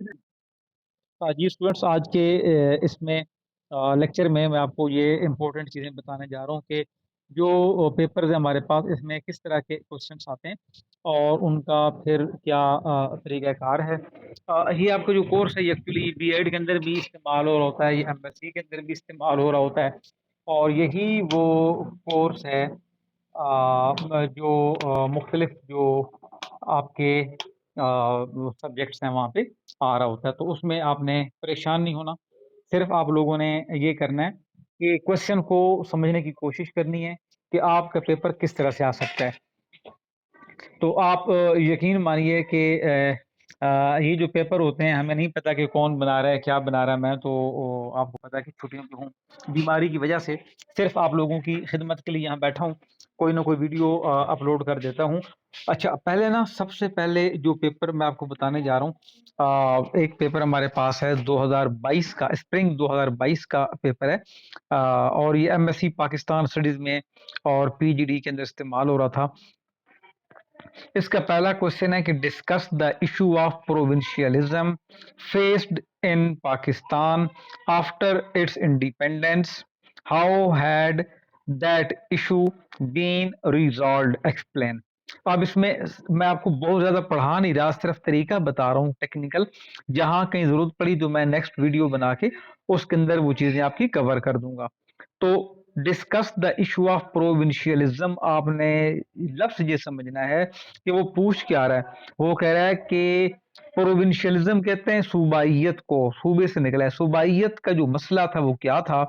जी students, आज के इस में लेक्चर में मैं आपको ये इम्पोर्टेंट चीज़ें बताने जा रहा हूँ कि जो पेपर्स है हमारे पास, इसमें किस तरह के क्वेश्चंस आते हैं और उनका फिर क्या तरीक़ाकार है। ये आपका जो कोर्स है ये एक्चुअली बीएड के अंदर भी इस्तेमाल हो रहा होता है, ये एमएससी के अंदर भी इस्तेमाल हो रहा होता है और यही वो कोर्स है जो मुख्तलिफ जो आपके सब्जेक्ट्स हैं वहाँ पे आ रहा होता है। तो उसमें आपने परेशान नहीं होना, सिर्फ आप लोगों ने ये करना है कि क्वेश्चन को समझने की कोशिश करनी है कि आपका पेपर किस तरह से आ सकता है। तो आप यकीन मानिए कि ये जो पेपर होते हैं हमें नहीं पता कि कौन बना रहा है, क्या बना रहा है। मैं तो आपको पता है कि छुट्टियों पे हूँ, बीमारी की वजह से सिर्फ आप लोगों की खिदमत के लिए यहाँ बैठा हूँ, कोई ना कोई वीडियो अपलोड कर देता हूँ। अच्छा, पहले ना सबसे पहले जो पेपर मैं आपको बताने जा रहा हूँ, एक पेपर हमारे पास है 2022 का, स्प्रिंग 2022 का पेपर है और ये एमएससी पाकिस्तान स्टडीज़ में और पीजीडी के अंदर इस्तेमाल हो रहा था। इसका पहला क्वेश्चन है कि discuss the issue of provincialism faced in Pakistan after its independence, how had that issue been resolved, explain. अब इसमें मैं आपको बहुत ज्यादा पढ़ा नहीं रहा, सिर्फ तरीका बता रहा हूँ टेक्निकल, जहां कहीं जरूरत पड़ी तो मैं नेक्स्ट वीडियो बना के उसके अंदर वो चीजें आपकी कवर कर दूंगा। तो डिस्कस द इशू ऑफ प्रोविंशियलिज्म, आपने लफ्ज ये समझना है कि वो पूछ क्या रहा है। वो कह रहा है कि प्रोविंशियलिज्म कहते हैं सूबाइयत को, सूबे से निकला है। सूबाइयत का जो मसला था वो क्या था,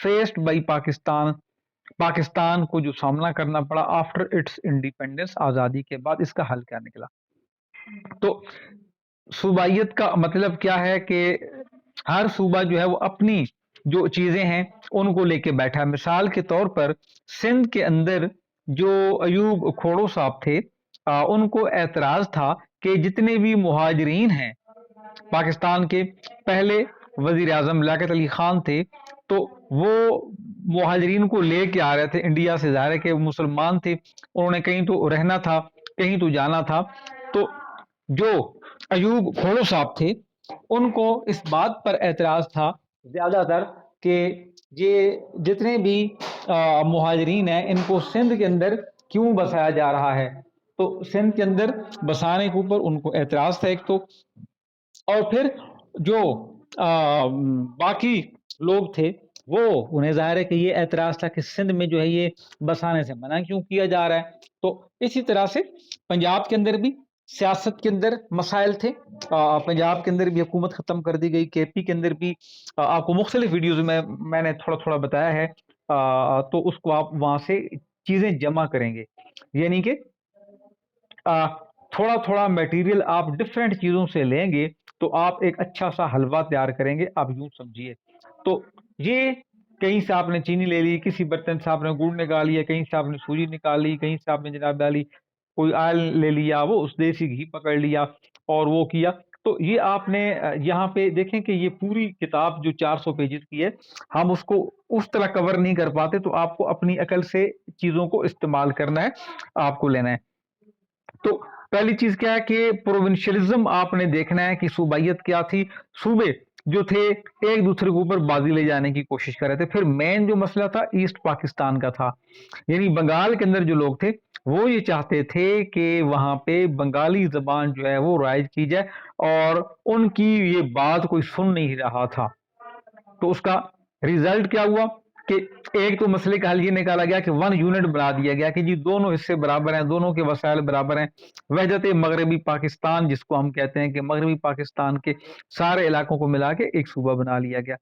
फेस्ड बाई पाकिस्तान, पाकिस्तान को जो सामना करना पड़ा आफ्टर इट्स इंडिपेंडेंस, आज़ादी के बाद, इसका हल क्या निकला। तो सूबाइयत का मतलब क्या है कि हर सूबा जो है वो अपनी जो चीजें हैं उनको लेके बैठा है। मिसाल के तौर पर सिंध के अंदर जो अयूब खोड़ो साहब थे, उनको एतराज था कि जितने भी मुहाजिरीन हैं, पाकिस्तान के पहले वजीर आजम लियाकत अली खान थे, तो वो मुहाजिरीन को लेके आ रहे थे इंडिया से। ज़ाहिर है कि वो मुसलमान थे, उन्होंने कहीं तो रहना था, कहीं तो जाना था। तो जो अयूब खोड़ो साहब थे, उनको इस बात पर एतराज था ज्यादातर कि ये जितने भी मुहाजिरीन हैं इनको सिंध के अंदर क्यों बसाया जा रहा है। तो सिंध के अंदर बसाने के ऊपर उनको एतराज था एक तो, और फिर जो बाकी लोग थे वो, उन्हें जाहिर है कि ये एतराज था कि सिंध में जो है ये बसाने से मना क्यों किया जा रहा है। तो इसी तरह से पंजाब के अंदर भी सियासत के अंदर मसाइल थे। पंजाब के अंदर भी हुकूमत ख़त्म कर दी गई, केपी के अंदर भी आपको मुख्तलिफ वीडियोज़ में मैंने थोड़ा-थोड़ा बताया है। तो उसको आप वहाँ से चीज़ें जमा करेंगे, यानी कि थोड़ा-थोड़ा मटेरियल आप डिफरेंट चीज़ों से लेंगे तो आप एक अच्छा-सा हलवा तैयार करेंगे, आप यूँ समझिए। तो ये कहीं से आपने चीनी ले ली, किसी बर्तन से आपने गुड़ निकाल लिया, कहीं से आपने सूजी निकाल ली, कहीं से आपने जनाब डाली कोई ऑयल ले लिया, वो उस देसी घी पकड़ लिया और वो किया। तो ये आपने यहाँ पे देखें कि ये पूरी किताब जो 400 पेजेज़ की है, हम उसको उस तरह कवर नहीं कर पाते, तो आपको अपनी अकल से चीज़ों को इस्तेमाल करना है, आपको लेना है। तो पहली चीज क्या है कि प्रोविंशियलिज्म आपने देखना है कि सूबाइयत क्या थी। सूबे जो थे एक दूसरे के ऊपर बाजी ले जाने की कोशिश कर रहे थे। फिर मेन जो मसला था ईस्ट पाकिस्तान का था, यानी बंगाल के अंदर जो लोग थे वो ये चाहते थे कि वहां पे बंगाली जबान जो है वो राइज की जाए, और उनकी ये बात कोई सुन नहीं रहा था। तो उसका रिजल्ट क्या हुआ कि एक तो मसले का हल ये निकाला गया कि वन यूनिट बना दिया गया कि जी दोनों हिस्से बराबर हैं, दोनों के वसाइल बराबर हैं। वहदत मगरबी पाकिस्तान जिसको हम कहते हैं कि मगरबी पाकिस्तान के सारे इलाकों को मिला के एक सूबा बना लिया गया।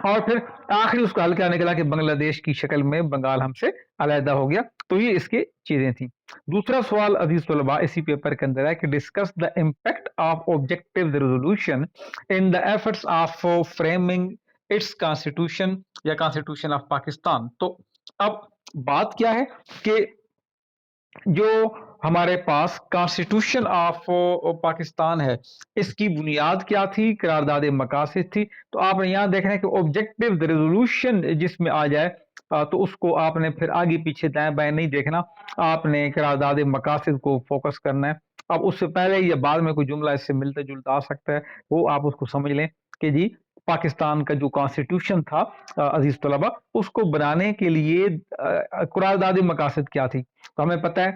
और फिर आखिरी उसका हल क्या निकला कि बांग्लादेश की शक्ल में बंगाल हमसे अलहदा हो गया। तो ये इसके चीजें थी। दूसरा सवाल अजीज तलबा इसी पेपर के अंदर है कि discuss the impact of objective resolution in the efforts of framing it's constitution या कॉन्स्टिट्यूशन ऑफ पाकिस्तान। तो अब बात क्या है कि जो हमारे पास कॉन्स्टिट्यूशन ऑफ पाकिस्तान है, इसकी बुनियाद क्या थी, करारदाद मकासद थी। तो आपने यहाँ देखना है कि ऑब्जेक्टिव रेजोल्यूशन जिसमें आ जाए तो उसको आपने फिर आगे पीछे दाएं बाएं नहीं देखना, आपने करारदाद मकासद को फोकस करना है। اب اس سے پہلے یا بعد میں کوئی جملہ اس سے ملتا جلتا آ سکتا ہے، وہ آپ اس کو سمجھ لیں کہ جی پاکستان کا جو کانسٹیٹیوشن تھا عزیز طلبہ، اس کو بنانے کے لیے قرارداد مقاصد کیا تھی. تو ہمیں پتہ ہے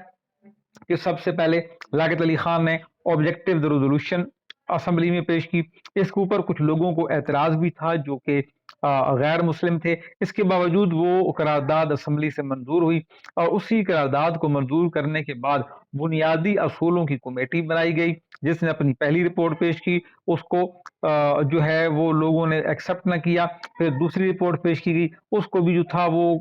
کہ سب سے پہلے لیاقت علی خان نے آبجیکٹو ریزولوشن اسمبلی میں پیش کی. اس کے اوپر کچھ لوگوں کو اعتراض بھی تھا جو کہ غیر مسلم تھے. اس کے باوجود وہ قرارداد اسمبلی سے منظور ہوئی، اور اسی قرارداد کو منظور کرنے کے بعد بنیادی اصولوں کی کمیٹی بنائی گئی جس نے اپنی پہلی رپورٹ پیش کی. اس کو جو ہے وہ لوگوں نے ایکسیپٹ نہ کیا. پھر دوسری رپورٹ پیش کی گئی، اس کو بھی جو تھا وہ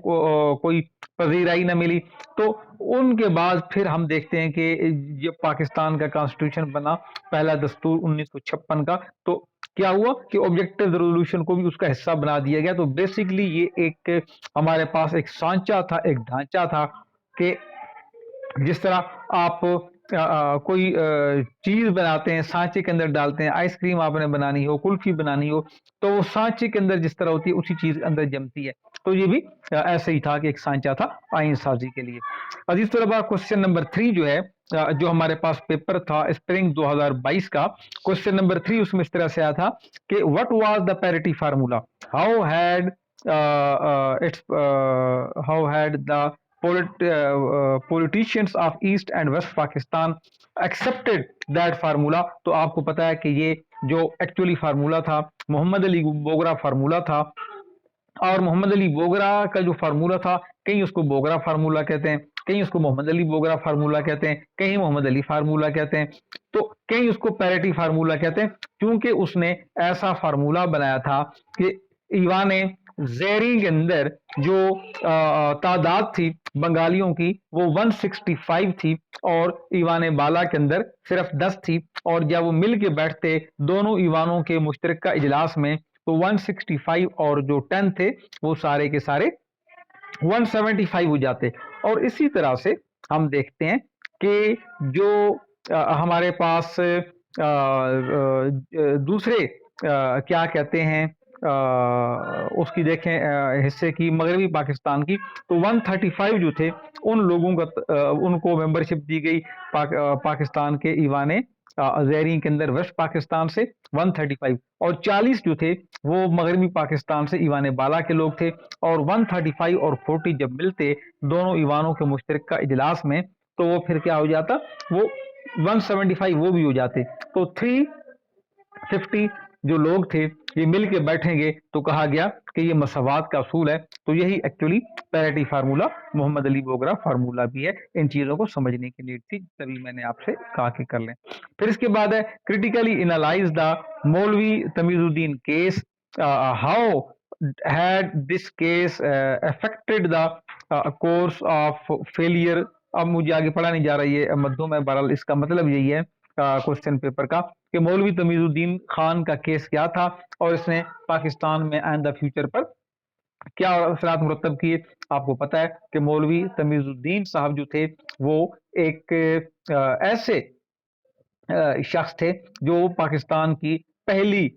کوئی پذیرائی نہ ملی. تو ان کے بعد پھر ہم دیکھتے ہیں کہ جب پاکستان کا کانسٹیٹیوشن بنا، پہلا دستور 1956 کا، تو کیا ہوا کہ آبجیکٹو ریزولوشن کو بھی اس کا حصہ بنا دیا گیا. تو بیسیکلی یہ ایک ہمارے پاس ایک سانچہ تھا، ایک ڈھانچہ تھا کہ جس طرح آپ کوئی چیز بناتے ہیں، سانچے کے اندر ڈالتے ہیں. آئس کریم آپ نے بنانی ہو، کلفی بنانی ہو، تو وہ سانچے کے اندر جس طرح ہوتی ہے اسی چیز کے اندر جمتی ہے. تو یہ بھی ایسے ہی تھا کہ ایک سانچہ تھا آئین سازی کے لیے. عزیز طلبہ، کوشچن نمبر 3 جو ہے جو ہمارے پاس پیپر تھا اسپرنگ 2022 کا، کوشچن نمبر 3 اس میں اس طرح سے آیا تھا کہ what was the parity formula, how had the politicians of East and West Pakistan accepted that formula. تو آپ کو پتا ہے کہ یہ جو ایکچولی فارمولا تھا محمد علی بوگرا فارمولا تھا، اور محمد علی بوگرا کا جو فارمولا تھا، کہیں اس کو بوگرا فارمولا کہتے ہیں، کہیں اس کو محمد علی بوگرا فارمولا کہتے ہیں، کہیں محمد علی فارمولا کہتے ہیں، تو کہیں اس کو پیریٹی فارمولا کہتے ہیں، کیونکہ اس نے ایسا فارمولا بنایا تھا کہ ایوان زیریں کے اندر جو تعداد تھی بنگالیوں کی وہ 165 تھی، اور ایوان بالا کے اندر صرف 10 تھی. اور جب وہ مل کے بیٹھتے دونوں ایوانوں کے مشترکہ اجلاس میں، تو 165 اور جو 10 تھے وہ سارے کے سارے 175 ہو جاتے. اور اسی طرح سے ہم دیکھتے ہیں کہ جو ہمارے پاس دوسرے کیا کہتے ہیں اس کی دیکھیں حصے کی مغربی پاکستان کی، تو 135 جو تھے ان لوگوں کا ان کو ممبرشپ دی گئی پاکستان کے ایوان زیریں کے اندر ویسٹ پاکستان سے 135، اور 40 جو تھے وہ مغربی پاکستان سے ایوان بالا کے لوگ تھے. اور 135 اور 40 جب ملتے دونوں ایوانوں کے مشترکہ اجلاس میں، تو وہ پھر کیا ہو جاتا، وہ 175 وہ بھی ہو جاتے. تو 350 جو لوگ تھے یہ مل کے بیٹھیں گے، تو کہا گیا کہ یہ مساوات کا اصول ہے. تو یہی ایکچولی پیریٹی فارمولا محمد علی بوگرا فارمولا بھی ہے. ان چیزوں کو سمجھنے کی نیڈ تھی، تبھی میں نے آپ سے کہا کہ کر لیں. پھر اس کے بعد ہے کریٹیکلی انالائز دا مولوی تمیز الدین case, how had this case affected the course of failure. اب مجھے آگے پڑھا نہیں جا رہی ہے مدھو میں، بہرحال اس کا مطلب یہی ہے کوشچن پیپر کا کہ مولوی تمیز الدین خان کا کیس کیا تھا، اور اس نے پاکستان میں آئندہ فیوچر پر کیا اثرات مرتب کیے. آپ کو پتا ہے کہ مولوی تمیز الدین صاحب جو تھے وہ ایک ایسے شخص تھے جو پاکستان کی پہلی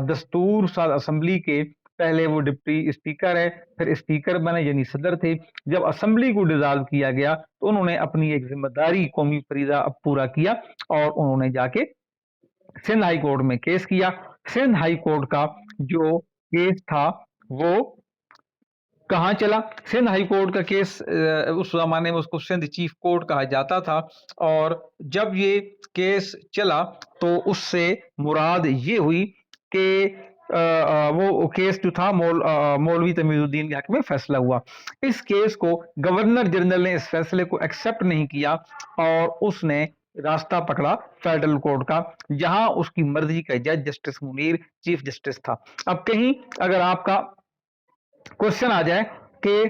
دستور ساز اسمبلی کے پہلے وہ ڈپٹی اسپیکر ہے، پھر اسپیکر بنے یعنی صدر تھے. جب اسمبلی کو ڈیزالو کیا گیا تو انہوں نے اپنی ایک ذمہ داری قومی فریضہ پورا کیا، اور انہوں نے جا کے سندھ ہائی کورٹ میں کیس کیا. سندھ ہائی کورٹ کا جو کیس تھا وہ کہاں چلا؟ سندھ ہائی کورٹ کا کیس اس زمانے میں اس کو سندھ چیف کورٹ کہا جاتا تھا، اور جب یہ کیس چلا تو اس سے مراد یہ ہوئی کہ وہ کیس جو تھا مولوی تمیز الدین کے حق میں فیصلہ ہوا. اس کیس کو گورنر جنرل نے اس فیصلے کو ایکسیپٹ نہیں کیا، اور اس نے راستہ پکڑا فیڈرل کورٹ کا، جہاں اس کی مرضی کا جج جسٹس منیر چیف جسٹس تھا. اب کہیں اگر آپ کا کوشچن آ جائے کہ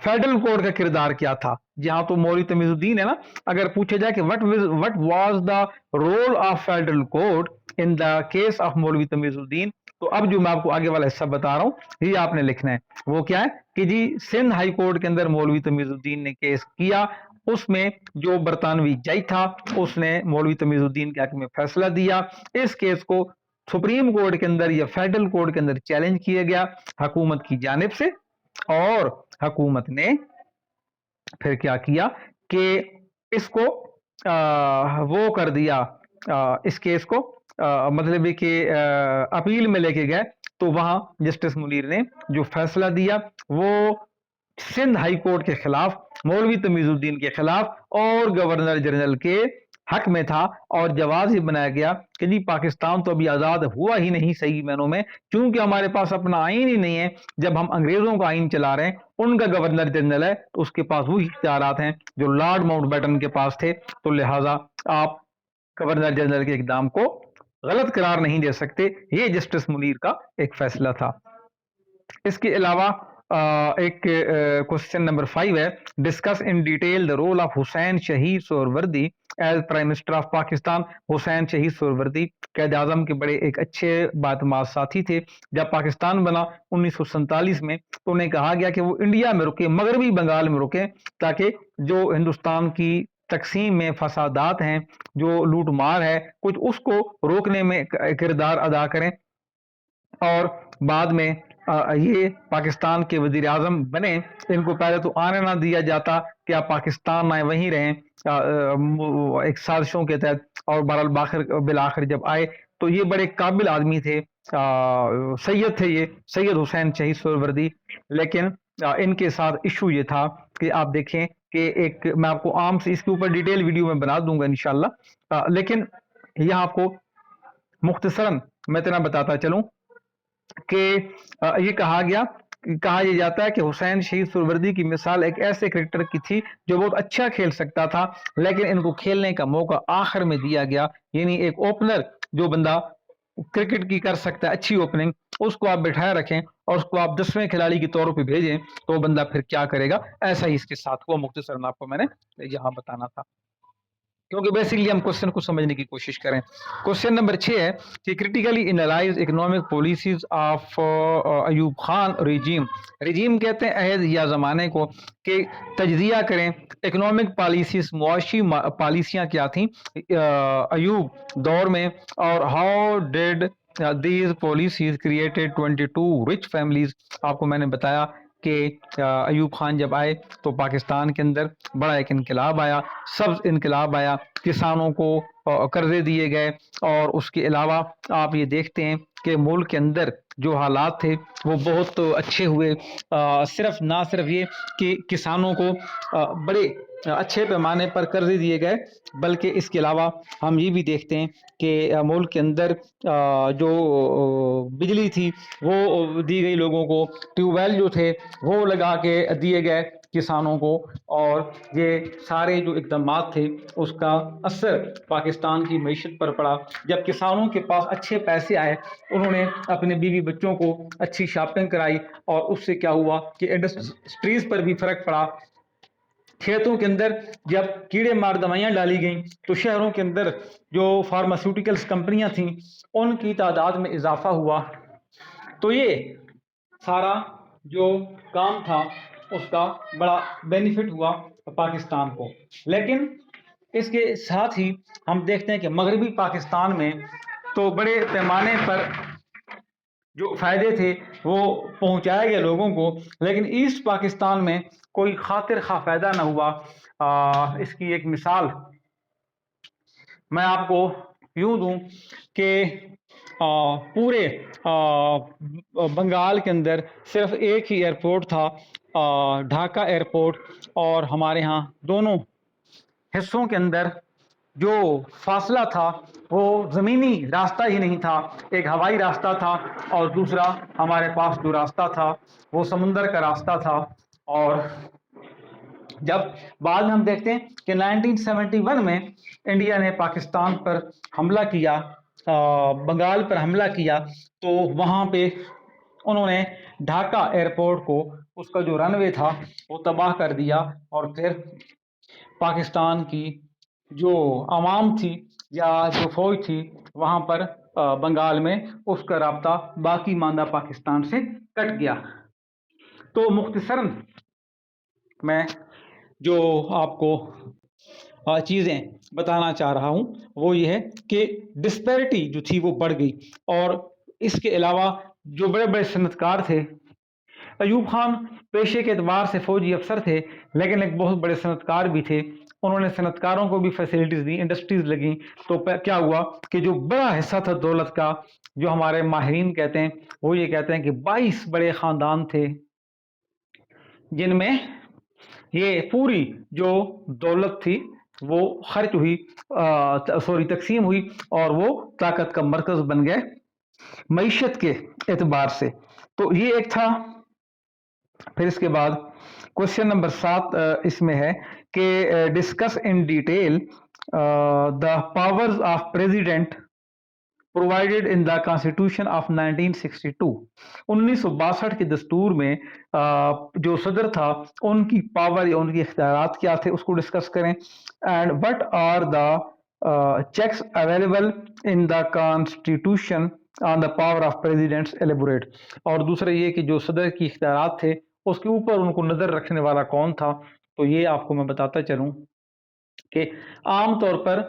فیڈرل کورٹ کا کردار کیا تھا، جہاں تو مولوی تمیز الدین ہے نا، اگر پوچھا جائے کہ what was the role of federal court in the case of مولوی تمیز الدین، تو اب جو میں آپ کو آگے والا حصہ بتا رہا ہوں یہ آپ نے لکھنا ہے. وہ کیا ہے کہ جی سندھ ہائی کورٹ کے اندر مولوی تمیز الدین نے کیس کیا، اس میں جو برطانوی جج تھا اس نے مولوی تمیز الدین کے حق میں فیصلہ دیا. اس کیس کو سپریم کورٹ کے اندر یا فیڈرل کورٹ کے اندر چیلنج کیا گیا حکومت کی جانب سے، اور حکومت نے پھر کیا کیا کہ اس کو وہ کر دیا اس کیس کو، مطلب کہ اپیل میں لے کے گئے، تو وہاں جسٹس منیر نے جو فیصلہ دیا وہ سندھ ہائی کورٹ کے خلاف، مولوی تمیز الدین کے خلاف اور گورنر جنرل کے حق میں تھا، اور جواز ہی بنایا گیا کہ جی پاکستان تو ابھی آزاد ہوا ہی نہیں صحیح معنوں میں، کیونکہ ہمارے پاس اپنا آئین ہی نہیں ہے۔ جب ہم انگریزوں کا آئین چلا رہے ہیں، ان کا گورنر جنرل ہے تو اس کے پاس وہی اختیارات ہیں جو لارڈ ماؤنٹ بیٹن کے پاس تھے، تو لہٰذا آپ گورنر جنرل کے اقدام کو غلط قرار نہیں دے سکتے۔ یہ جسٹس منیر کا ایک فیصلہ تھا۔ اس کے علاوہ ایک کوشچن نمبر 5 ہے، discuss in detail the role of Huseyn Shaheed Suhrawardy as prime minister of Pakistan. Huseyn Shaheed Suhrawardy Quaid Azam کے بڑے ایک اچھے باعتماد ساتھی تھے۔ جب پاکستان بنا 1947 میں تو انہیں کہا گیا کہ وہ انڈیا میں رکے، مغربی بنگال میں رکے، تاکہ جو ہندوستان کی تقسیم میں فسادات ہیں، جو لوٹ مار ہے کچھ، اس کو روکنے میں کردار ادا کریں۔ اور بعد میں یہ پاکستان کے وزیر اعظم بنے۔ ان کو پہلے تو آنے نہ دیا جاتا کہ آپ پاکستان آئے وہیں رہیں ایک سازشوں کے تحت، اور بالآخر جب آئے تو یہ بڑے قابل آدمی تھے، سید تھے، یہ سید حسین شہید سہروردی۔ لیکن ان کے ساتھ ایشو یہ تھا کہ آپ دیکھیں کہ ایک، میں آپ کو عام سے اس کے اوپر ڈیٹیل ویڈیو میں بنا دوں گا انشاءاللہ، لیکن یہاں آپ کو مختصراً میں اتنا بتاتا چلوں کہ یہ کہا یہ جاتا ہے کہ حسین شہید سہروردی کی مثال ایک ایسے کرکٹر کی تھی جو بہت اچھا کھیل سکتا تھا، لیکن ان کو کھیلنے کا موقع آخر میں دیا گیا۔ یعنی ایک اوپنر جو بندہ کرکٹ کی کر سکتا ہے اچھی اوپننگ، اس کو آپ بٹھائے رکھیں اور اس کو آپ 10ویں کھلاڑی کے طور پہ بھیجیں تو وہ بندہ پھر کیا کرے گا۔ ایسا ہی اس کے ساتھ ہوا، مختصراً آپ کو میں نے یہاں بتانا تھا، کیونکہ بیسکلی ہم کوشچن کو سمجھنے کی کوشش کریں۔ کوشچن نمبر 6 ہے کہ critically analyse economic policies of Ayub Khan regime کہتے ہیں عہد یا زمانے کو، کہ تجزیہ کریں اکنامک پالیسیز، معاشی پالیسیاں کیا تھیں ایوب دور میں، اور how did these policies created 22 rich families. آپ کو میں نے بتایا کہ ایوب خان جب آئے تو پاکستان کے اندر بڑا ایک انقلاب آیا، سبز انقلاب آیا، کسانوں کو قرضے دیے گئے، اور اس کے علاوہ آپ یہ دیکھتے ہیں کہ ملک کے اندر جو حالات تھے وہ بہت اچھے ہوئے۔ نہ صرف یہ کہ کسانوں کو بڑے اچھے پیمانے پر قرضے دیے گئے، بلکہ اس کے علاوہ ہم یہ بھی دیکھتے ہیں کہ ملک کے اندر جو بجلی تھی وہ دی گئی لوگوں کو، ٹیوب ویل جو تھے وہ لگا کے دیے گئے کسانوں کو، اور یہ سارے جو اقدامات تھے اس کا اثر پاکستان کی معیشت پر پڑا۔ جب کسانوں کے پاس اچھے پیسے آئے، انہوں نے اپنے بیوی بچوں کو اچھی شاپنگ کرائی، اور اس سے کیا ہوا کہ انڈسٹریز پر بھی فرق پڑا۔ کھیتوں کے اندر جب کیڑے مار دوائیاں ڈالی گئیں تو شہروں کے اندر جو فارماسیوٹیکلز کمپنیاں تھیں ان کی تعداد میں اضافہ ہوا۔ تو یہ سارا جو کام تھا اس کا بڑا بینیفٹ ہوا پاکستان کو۔ لیکن اس کے ساتھ ہی ہم دیکھتے ہیں کہ مغربی پاکستان میں تو بڑے پیمانے پر جو فائدے تھے وہ پہنچائے گئے لوگوں کو، لیکن ایسٹ پاکستان میں کوئی خاطر خواہ فائدہ نہ ہوا۔ اس کی ایک مثال میں آپ کو یوں دوں کہ پورے بنگال کے اندر صرف ایک ہی ایئرپورٹ تھا، ڈھاکہ ایئرپورٹ، اور ہمارے ہاں دونوں حصوں کے اندر جو فاصلہ تھا وہ زمینی راستہ ہی نہیں تھا، ایک ہوائی راستہ تھا، اور دوسرا ہمارے پاس جو راستہ تھا وہ سمندر کا راستہ تھا۔ اور جب بعد میں ہم دیکھتے ہیں کہ 1971 میں انڈیا نے پاکستان پر حملہ کیا، بنگال پر حملہ کیا، تو وہاں پہ انہوں نے ڈھاکہ ایئرپورٹ کو، اس کا جو رن وے تھا وہ تباہ کر دیا، اور پھر پاکستان کی جو عوام تھی یا جو فوج تھی وہاں پر بنگال میں اس کا رابطہ باقی ماندہ پاکستان سے کٹ گیا۔ تو مختصراً میں جو آپ کو چیزیں بتانا چاہ رہا ہوں وہ یہ ہے کہ ڈسپیرٹی جو تھی وہ بڑھ گئی، اور اس کے علاوہ جو بڑے بڑے صنعت کار تھے، ایوب خان پیشے کے اعتبار سے فوجی افسر تھے لیکن ایک بہت بڑے صنعت کار بھی تھے، उन्होंने सनतकारों को भी फैसिलिटीज दी, इंडस्ट्रीज लगी। तो क्या हुआ कि जो बड़ा हिस्सा था दौलत का, जो हमारे माहिरीन कहते हैं, वो ये कहते हैं कि 22 बड़े खानदान थे जिनमें ये पूरी जो दौलत थी वो खर्च हुई, तकसीम हुई, और वो ताकत का मरकज बन गए मईशत के एतबार से। तो ये एक था। फिर इसके बाद क्वेश्चन नंबर 7 इसमें है कि discuss in detail the powers of president provided in the constitution of 1962। 1962 के दस्तूर में जो सदर था उनकी पावर या उनके इख्तियारात क्या थे उसको डिस्कस करें। And what are the checks available in the constitution on the power of presidents elaborate. और दूसरा ये कि जो सदर की इख्तियारात थे उसके ऊपर उनको नज़र रखने वाला कौन था। तो ये आपको मैं बताता चलूँ कि आम तौर पर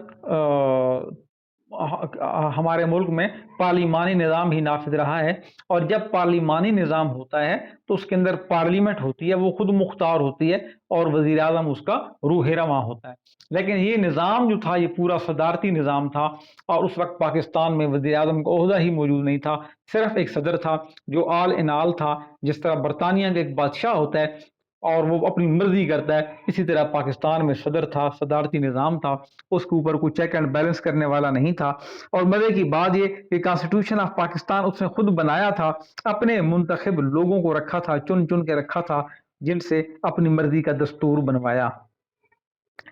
हमारे मुल्क में पार्लिमानी निज़ाम ही नाफिज रहा है, और जब पार्लिमानी निज़ाम होता है तो उसके अंदर पार्लियामेंट होती है, वो खुद मुख्तार होती है, और वज़ीर आज़म उसका रूह रवां होता है। लेकिन ये निज़ाम जो था ये पूरा सदारती निज़ाम था, और उस वक्त पाकिस्तान में वज़ीर आज़म का ओहदा ही मौजूद नहीं था, सिर्फ एक सदर था जो आल इन आल था। जिस तरह बरतानिया का एक बादशाह होता है और वो अपनी मर्जी करता है, इसी तरह पाकिस्तान में सदर था, सदारती निज़ाम था, उसके ऊपर कोई चेक एंड बैलेंस करने वाला नहीं था। और मजे की बात ये कि कॉन्स्टिट्यूशन ऑफ पाकिस्तान उसने खुद बनाया था, अपने मुंतखब लोगों को रखा था, चुन चुन के रखा था, जिनसे अपनी मर्जी का दस्तूर बनवाया।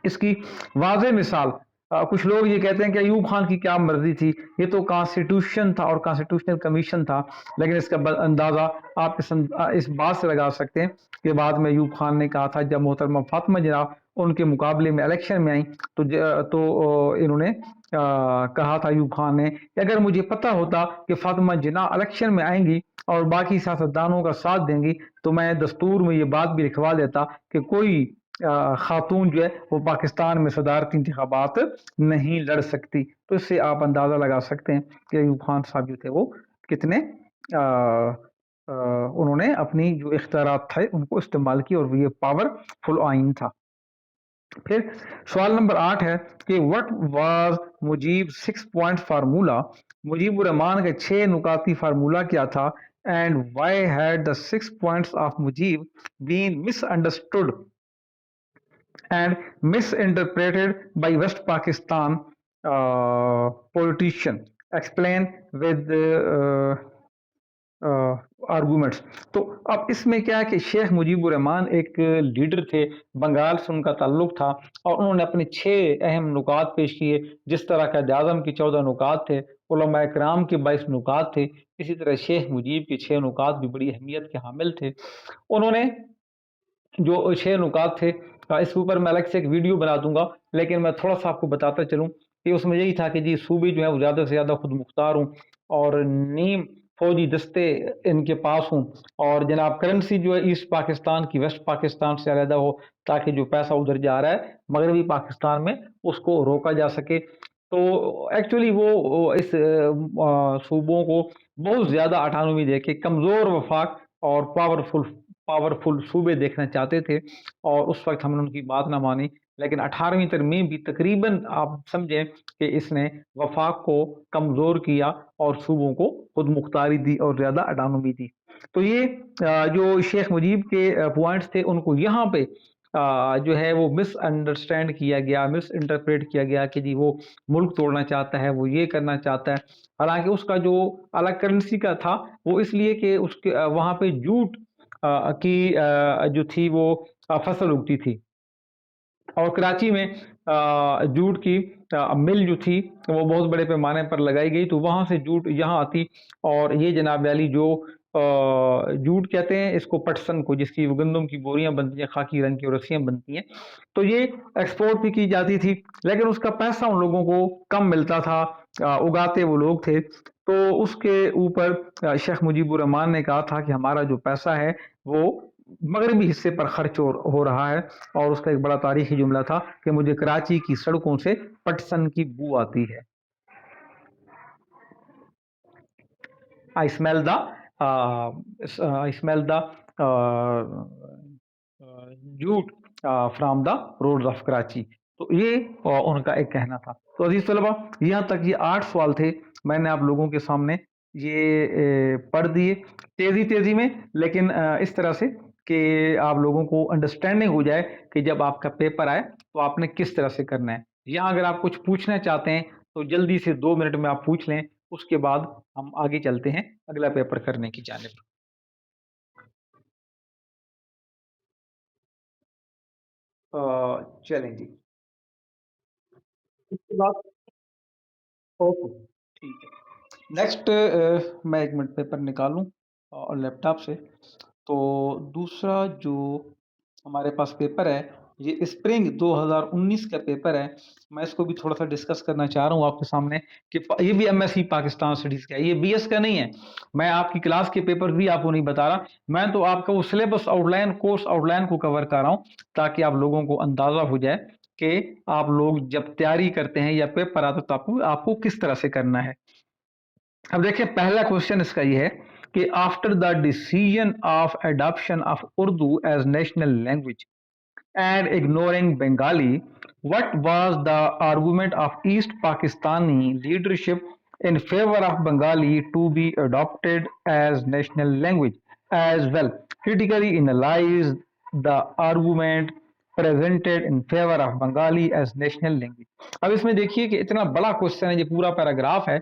इसकी वाज़ेह मिसाल, कुछ लोग ये कहते हैं कि अयूब खान की क्या मर्जी थी, ये तो कॉन्स्टिट्यूशन था और कॉन्स्टिट्यूशनल कमीशन था। लेकिन इसका अंदाज़ा आप इस बात से लगा सकते हैं कि बाद में अयूब खान ने कहा था, जब मोहतरमा फातिमा जनाब उनके मुकाबले में इलेक्शन में आई तो इन्होंने कहा था अयूब खान ने कि अगर मुझे पता होता कि फातिमा जना इलेक्शन में आएंगी और बाकी सियासतदानों का साथ देंगी तो मैं दस्तूर में ये बात भी लिखवा देता कि कोई खातून जो है वो पाकिस्तान में सदारती इंतखाबात नहीं लड़ सकती। तो इससे आप अंदाज़ा लगा सकते हैं कि अयूब खान साहब जो थे वो कितने उन्होंने अपनी जो इख्तियारात थे उनको इस्तेमाल की, और ये पावरफुल आइन था। फिर सवाल नंबर 8 है कि what was Mujib 6 point formula. Mujibur Rahman का 6 नुकाती फार्मूला क्या था। And why had the 6 points of Mujib been misunderstood and misinterpreted by West Pakistan politician. Explain with arguments. तो अब इसमें क्या है कि शेख मुजीबुर रहमान एक लीडर थे, बंगाल से उनका ताल्लुक था, और उन्होंने अपने 6 अहम नुकात पेश किए। जिस तरह का आज़म के 14 नुकात थे, उलमा कराम के 22 नुकात थे, इसी तरह शेख मुजीब के 6 नुकात भी बड़ी अहमियत के हामिल थे। उन्होंने जो 6 नुकात थे, इसके ऊपर मैं अलग से एक वीडियो बना दूंगा, लेकिन मैं थोड़ा सा आपको बताता चलूं कि उसमें यही था कि जी सूबे जो है वो ज़्यादा से ज़्यादा खुद मुख्तार हूँ, और नीम फौजी दस्ते इनके पास हूँ, और जनाब करेंसी जो है ईस्ट पाकिस्तान की वेस्ट पाकिस्तान से अलहदा हो, ताकि जो पैसा उधर जा रहा है मगरबी पाकिस्तान में उसको रोका जा सके। तो एक्चुअली वो इस सूबों को बहुत ज़्यादा अटानमी दे के कमज़ोर वफाक और पावरफुल सूबे देखना चाहते थे, और उस वक्त हमने उनकी बात ना मानी। लेकिन 18वीं तरमीम भी तकरीबन आप समझें कि इसने वफाक को कमज़ोर किया और सूबों को खुद मुख्तारी दी और ज़्यादा अटानमी दी। तो ये जो शेख मुजीब के पॉइंट्स थे उनको यहाँ पे जो है वो मिसअंडरस्टैंड किया गया, मिस इंटरप्रेट किया गया कि जी वो मुल्क तोड़ना चाहता है, वो ये करना चाहता है। हालांकि उसका जो अलग करेंसी का था वो इसलिए कि उसके वहाँ पे जूट की जो थी वो फसल उगती थी, और कराची में जूट की मिल जो थी वो बहुत बड़े पैमाने पर लगाई गई, तो वहाँ से जूट यहाँ आती। और ये जनाब वाली जो जूट कहते हैं इसको, पटसन को, जिसकी वो गंदम की बोरियां बनती हैं, खाकी रंग की, और रस्सियाँ बनती हैं, तो ये एक्सपोर्ट भी की जाती थी। लेकिन उसका पैसा उन लोगों को कम मिलता था, उगाते वो लोग थे। तो उसके ऊपर शेख मुजीबुर रहमान ने कहा था कि हमारा जो पैसा है वो मगरबी हिस्से पर खर्च हो रहा है। और उसका एक बड़ा तारीखी जुमला था कि मुझे कराची की सड़कों से पटसन की बू आती है। I smell the jute from the roads of Karachi. تو یہ ان کا ایک کہنا تھا. تو عزیز طلبہ، یہاں تک یہ 8 سوال تھے، میں نے آپ لوگوں کے سامنے یہ پڑھ دیے تیزی میں، لیکن اس طرح سے کہ آپ لوگوں کو انڈرسٹینڈنگ ہو جائے کہ جب آپ کا پیپر آئے تو آپ نے کس طرح سے کرنا ہے. یہاں اگر آپ کچھ پوچھنا چاہتے ہیں تو جلدی سے 2 منٹ میں آپ پوچھ لیں، اس کے بعد ہم آگے چلتے ہیں اگلا پیپر کرنے کی جانب. چلیں جی، اس کے بعد اوکے، ٹھیک ہے. نیکسٹ میں 1 منٹ پیپر نکالوں اور لیپ ٹاپ سے. تو دوسرا جو ہمارے پاس پیپر ہے، یہ اسپرنگ 2019 کا پیپر ہے. میں اس کو بھی تھوڑا سا ڈسکس کرنا چاہ رہا ہوں آپ کے سامنے کہ یہ بھی M S C Pakistan studies کا ہے، یہ بی ایس کا نہیں ہے. میں آپ کی کلاس کے پیپر بھی آپ کو نہیں بتا رہا، میں تو آپ کا وہ syllabus out line, course out line کو کور کر رہا ہوں تاکہ آپ لوگوں کو اندازہ ہو جائے کہ آپ لوگ جب تیاری کرتے ہیں یا پیپر آتا ہے تو آپ کو کس طرح سے کرنا ہے. اب دیکھیں، پہلا کوشچن اس کا یہ ہے کہ after the decision of adoption of Urdu as national language and ignoring Bengali, what was the argument of East Pakistani leadership in favor of Bengali to be adopted as national language as well? Critically analyze the argument presented in favor of Bengali as national language. اب اس میں دیکھیے کہ اتنا بڑا question ہے، یہ پورا paragraph ہے،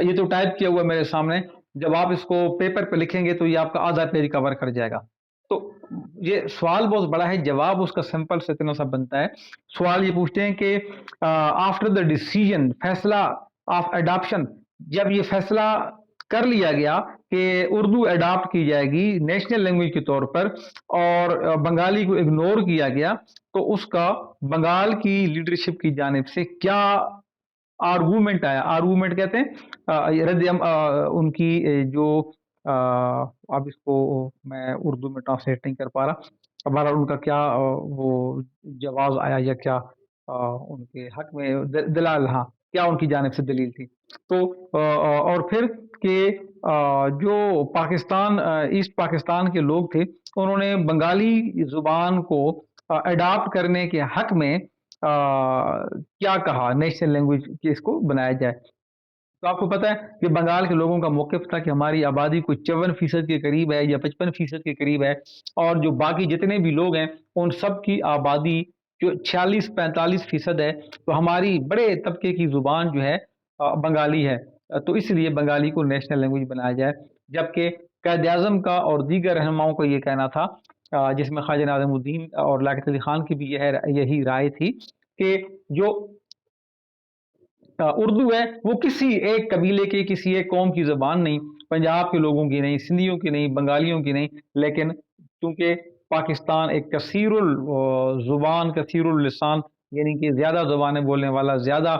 یہ تو ٹائپ کیا ہوا میرے سامنے. جب آپ اس کو پیپر پہ لکھیں گے تو یہ آپ کا آدھا پیج کور کر جائے گا. تو یہ سوال بہت بڑا ہے، جواب اس کا سمپل سے اتنا سا بنتا ہے. سوال یہ پوچھتے ہیں کہ آفٹر دا ڈیسیژن، فیصلہ آف اڈاپشن، جب یہ فیصلہ کر لیا گیا کہ اردو اڈاپٹ کی جائے گی نیشنل لینگویج کے طور پر اور بنگالی کو اگنور کیا گیا، تو اس کا بنگال کی لیڈرشپ کی جانب سے کیا آرگومنٹ آیا. آرگومنٹ کہتے ہیں ان کی جو اب اس کو میں اردو میں ٹرانسلیٹ نہیں کر پا رہا، ہمارا ان کا کیا وہ جواز آیا یا کیا ان کے حق میں دلال، ہاں کیا ان کی جانب سے دلیل تھی. تو اور پھر کہ جو پاکستان، ایسٹ پاکستان کے لوگ تھے، انہوں نے بنگالی زبان کو اڈاپٹ کرنے کے حق میں کیا کہا، نیشنل لینگویج کی اس کو بنایا جائے. تو آپ کو پتا ہے کہ بنگال کے لوگوں کا موقف تھا کہ ہماری آبادی کوئی 54% کے قریب ہے یا 55% کے قریب ہے، اور جو باقی جتنے بھی لوگ ہیں ان سب کی آبادی جو 46-45% ہے، تو ہماری بڑے طبقے کی زبان جو ہے بنگالی ہے. تو اس لیے بنگالی کو نیشنل لینگویج بنایا جائے. جبکہ قائد اعظم کا اور دیگر رہنماؤں کا یہ کہنا تھا، جس میں خواجہ ناظم الدین اور لیاقت علی خان کی بھی یہی رائے تھی کہ جو اردو ہے وہ کسی ایک قبیلے کی، کسی ایک قوم کی زبان نہیں، پنجاب کے لوگوں کی نہیں، سندھیوں کی نہیں، بنگالیوں کی نہیں، لیکن چونکہ پاکستان ایک کثیر الزبان، کثیر اللسان، یعنی کہ زیادہ زبانیں بولنے والا، زیادہ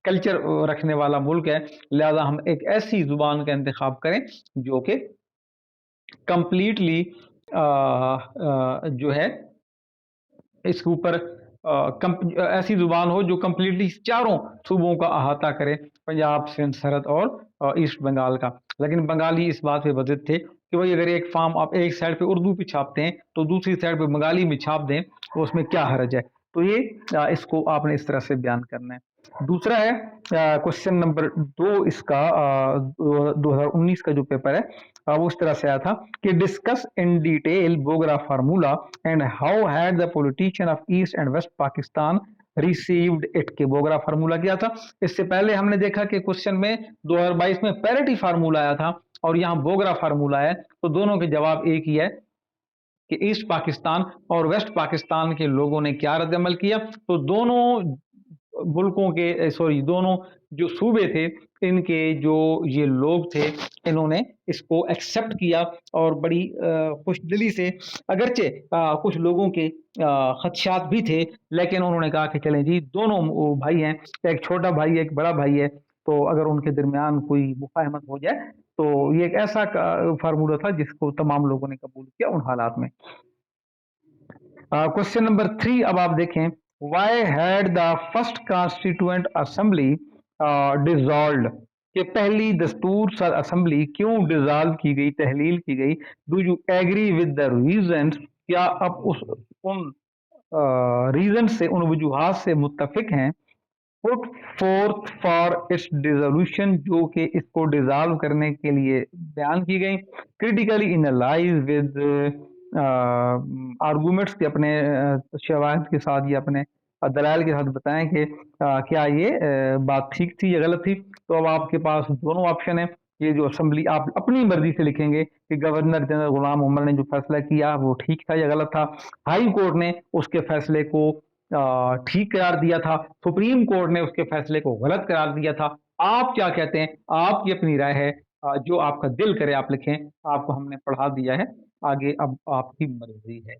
کلچر رکھنے والا ملک ہے، لہذا ہم ایک ایسی زبان کا انتخاب کریں جو کہ کمپلیٹلی جو ہے اس کے اوپر ایسی زبان ہو جو کمپلیٹلی چاروں صوبوں کا احاطہ کرے، پنجاب، سندھ، سرحد اور ایسٹ بنگال کا. لیکن بنگالی اس بات پہ بضد تھے کہ بھائی اگر ایک فارم آپ ایک سائڈ پہ اردو پہ چھاپتے ہیں تو دوسری سائڈ پہ بنگالی میں چھاپ دیں تو اس میں کیا حرج ہے. تو یہ اس کو آپ نے اس طرح سے بیان کرنا ہے. دوسرا ہے کوشچن نمبر 2 اس کا 2019 کا جو پیپر ہے وہ اس طرح سے آیا تھا کہ discuss in detail Bogra formula and how had the politician of east and west Pakistan received it. کے بوگرا فارمولا کیا تھا. اس سے پہلے ہم نے دیکھا کہ کوشچن میں 2022 میں پیرٹی فارمولا آیا تھا اور یہاں بوگرا فارمولا ہے، تو دونوں کے جواب ایک ہی ہے کہ ایسٹ پاکستان اور ویسٹ پاکستان کے لوگوں نے کیا رد عمل کیا. تو دونوں ملکوں کے دونوں جو صوبے تھے ان کے جو یہ لوگ تھے انہوں نے اس کو ایکسپٹ کیا اور بڑی خوش دلی سے، اگرچہ کچھ لوگوں کے خدشات بھی تھے، لیکن انہوں نے کہا کہ چلیں جی دونوں بھائی ہیں، ایک چھوٹا بھائی ہے ایک بڑا بھائی ہے، تو اگر ان کے درمیان کوئی مفاہمت ہو جائے تو یہ ایک ایسا فارمولا تھا جس کو تمام لوگوں نے قبول کیا ان حالات میں. کوشچن نمبر 3 اب آپ دیکھیں، why had the first constituent assembly dissolved, کہ پہلی دستور سر اسمبلی کیوں ڈیزالو کی گئی، تحلیل کی گئی. Do you agree with the reasons, کیا اب ان रीजन से, उन वजूहात से मुत्तफिक हैं, put fourth for its dissolution, जो कि इसको डिसॉल्व करने के लिए बयान की गई, क्रिटिकली एनालाइज विद आर्गूमेंट्स के, अपने शवाहिद के साथ या अपने दलाल के साथ बताएं कि क्या ये बात ठीक थी या गलत थी। तो अब आपके पास दोनों ऑप्शन है। ये जो असेंबली आप अपनी मर्जी से लिखेंगे कि गवर्नर जनरल गुलाम मोहम्मद ने जो फैसला किया वो ठीक था या गलत था, हाई कोर्ट ने उसके फैसले को ठीक करार दिया था, सुप्रीम कोर्ट ने उसके फैसले को गलत करार दिया था। आप क्या कहते हैं? आपकी अपनी राय है, जो आपका दिल करे आप लिखें, आपको हमने पढ़ा दिया है, आगे अब आपकी मर्जी है।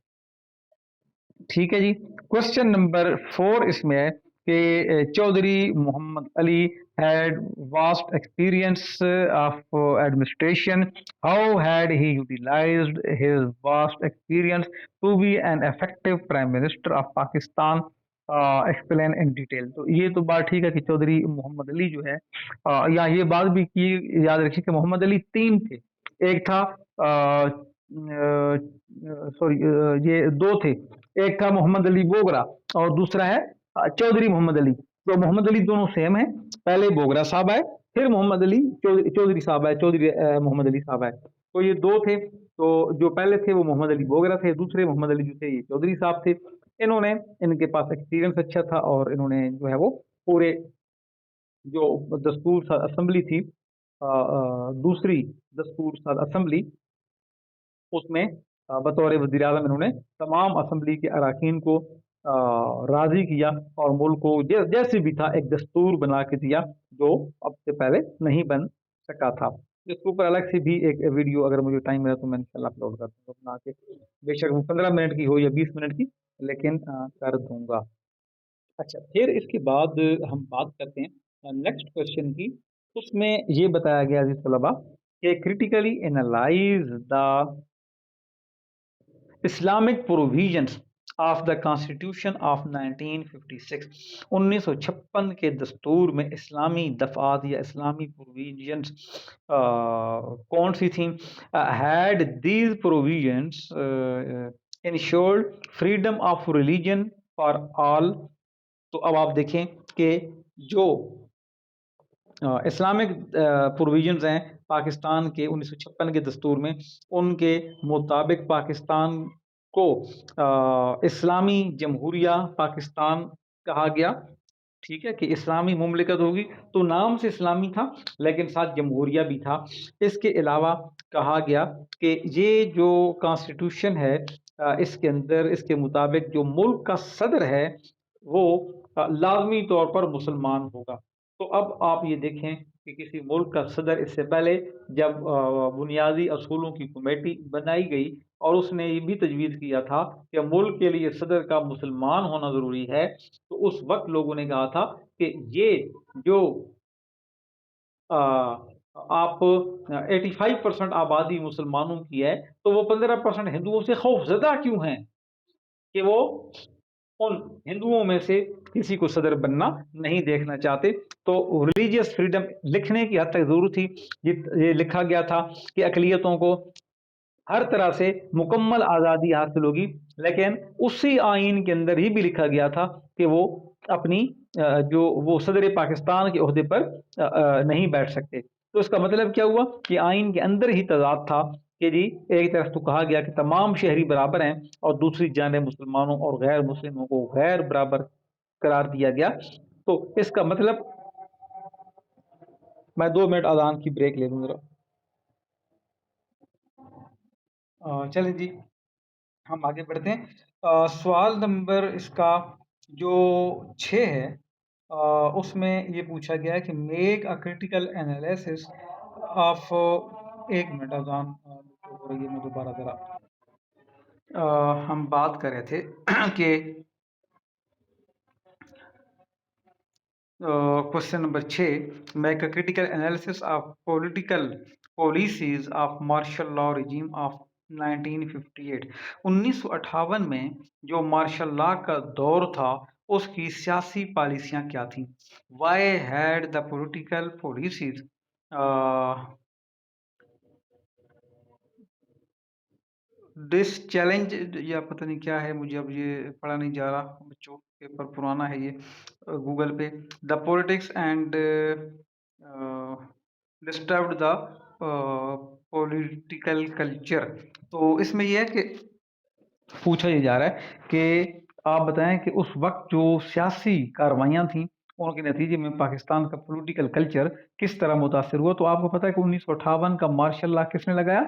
ठीक है जी। क्वेश्चन नंबर 4 इसमें है कि Chaudhry Mohammad Ali had vast experience of administration. How had he utilized his vast experience to be an effective prime minister of Pakistan? Explain in detail. तो ये तो बात ठीक है कि चौधरी मोहम्मद अली जो है, या ये बात भी की, याद रखिए कि मोहम्मद अली तीन थे। एक था सॉरी, ये दो थे। एक था मोहम्मद अली बोगरा और दूसरा है चौधरी मोहम्मद अली। तो मोहम्मद अली दोनों सेम है, पहले बोगरा साहब आए, फिर मोहम्मद अली चौधरी साहब आए, चौधरी मोहम्मद अली साहब आए। तो ये दो थे। तो जो पहले थे वो मोहम्मद अली बोगरा थे, दूसरे मोहम्मद अली जो थे ये चौधरी साहब थे। इन्होंने, इनके पास एक्सपीरियंस अच्छा था और इन्होंने जो है वो पूरे जो दस्तूर साज असेंबली थी, दूसरी दस्तूर साज असेंबली, उसमें बतौर वज़ीर आज़म इन्होंने तमाम असेंबली के अरकान को राज़ी किया और मुल्क को जैसे भी था एक दस्तूर बना के दिया, जो अब से पहले नहीं बन सका था। इसके ऊपर अलग से भी एक वीडियो अगर मुझे टाइम मिला तो मैं इंशाल्लाह अपलोड कर दूंगा बना के, बेशक वो 15 मिनट की हो या 20 मिनट की, लेकिन कर दूंगा। अच्छा, फिर इसके बाद हम बात करते हैं नेक्स्ट क्वेश्चन की। उसमें ये बताया गया अजीज तलबा कि critically analyse the Islamic provisions of the constitution of 1956। 1956 के दस्तूर में इस्लामी दफात या इस्लामी प्रोविजंस कौन सी थी? Had these provisions insured freedom of religion for all. तो अब आप देखें कि जो इस्लामिक प्रोविजंस हैं पाकिस्तान के 1956 के दस्तूर में, उनके मुताबिक पाकिस्तान को इस्लामी जमहूरिया पाकिस्तान कहा गया। ठीक है, कि इस्लामी मुमलिकत होगी, तो नाम से इस्लामी था लेकिन साथ जमहूरिया भी था। इसके अलावा कहा गया कि ये जो कॉन्स्टिट्यूशन है, इसके अंदर इसके मुताबिक जो मुल्क का सदर है वो लाजमी तौर पर मुसलमान होगा। तो अब आप ये देखें कि किसी मुल्क का सदर, इससे पहले जब बुनियादी असूलों की कमेटी बनाई गई और उसने ये भी तजवीज़ किया था कि मुल्क के लिए सदर का मुसलमान होना ज़रूरी है, तो उस वक्त लोगों ने कहा था कि ये जो आप 85% आबादी मुसलमानों की है, तो वो 15% हिंदुओं से खौफजदा क्यों हैं कि वो उन हिंदुओं में से किसी को सदर बनना नहीं देखना चाहते। तो रिलीजियस फ्रीडम लिखने की हद तक ज़रूर थी। ये लिखा गया था कि अक़लियतों को हर तरह से मुकम्मल आज़ादी हासिल होगी, लेकिन उसी आइन के अंदर ये भी लिखा गया था कि वो अपनी जो वो सदर पाकिस्तान के ओहदे पर नहीं बैठ सकते। तो इसका मतलब क्या हुआ कि आइन के अंदर ही तज़ाद था कि जी, एक तरफ तो कहा गया कि तमाम शहरी बराबर हैं और दूसरी जानिब मुसलमानों और गैर मुस्लिमों को गैर बराबर करार दिया गया। तो इसका मतलब, मैं 2 मिनट अजान की ब्रेक ले लूँ जरा। चलें जी, हम आगे बढ़ते हैं। सवाल नंबर इसका जो 6 है, उसमें ये पूछा गया है कि make a critical analysis of, 1 minute अज़ान हो रही है, मैं दोबारा ज़रा हम बात कर रहे थे कि question number 6, make a critical analysis of political policies of martial law regime of 1958। 1958 में जो मार्शल लॉ का दौर था उसकी सियासी पॉलिसियां क्या थी? Why had the political policies this challenge या पता नहीं क्या है, मुझे अब ये पढ़ा नहीं जा रहा बच्चों, पेपर पुराना है ये। गूगल पे the politics and disturbed the political culture. तो इसमें ये है कि पूछा ये जा रहा है कि आप बताएं कि उस वक्त जो सियासी कार्रवाइयाँ थीं, उनके नतीजे में पाकिस्तान का पॉलिटिकल कल्चर किस तरह मुतासिर हुआ। तो आपको पता है कि 1958 का मार्शल लॉ किसने लगाया?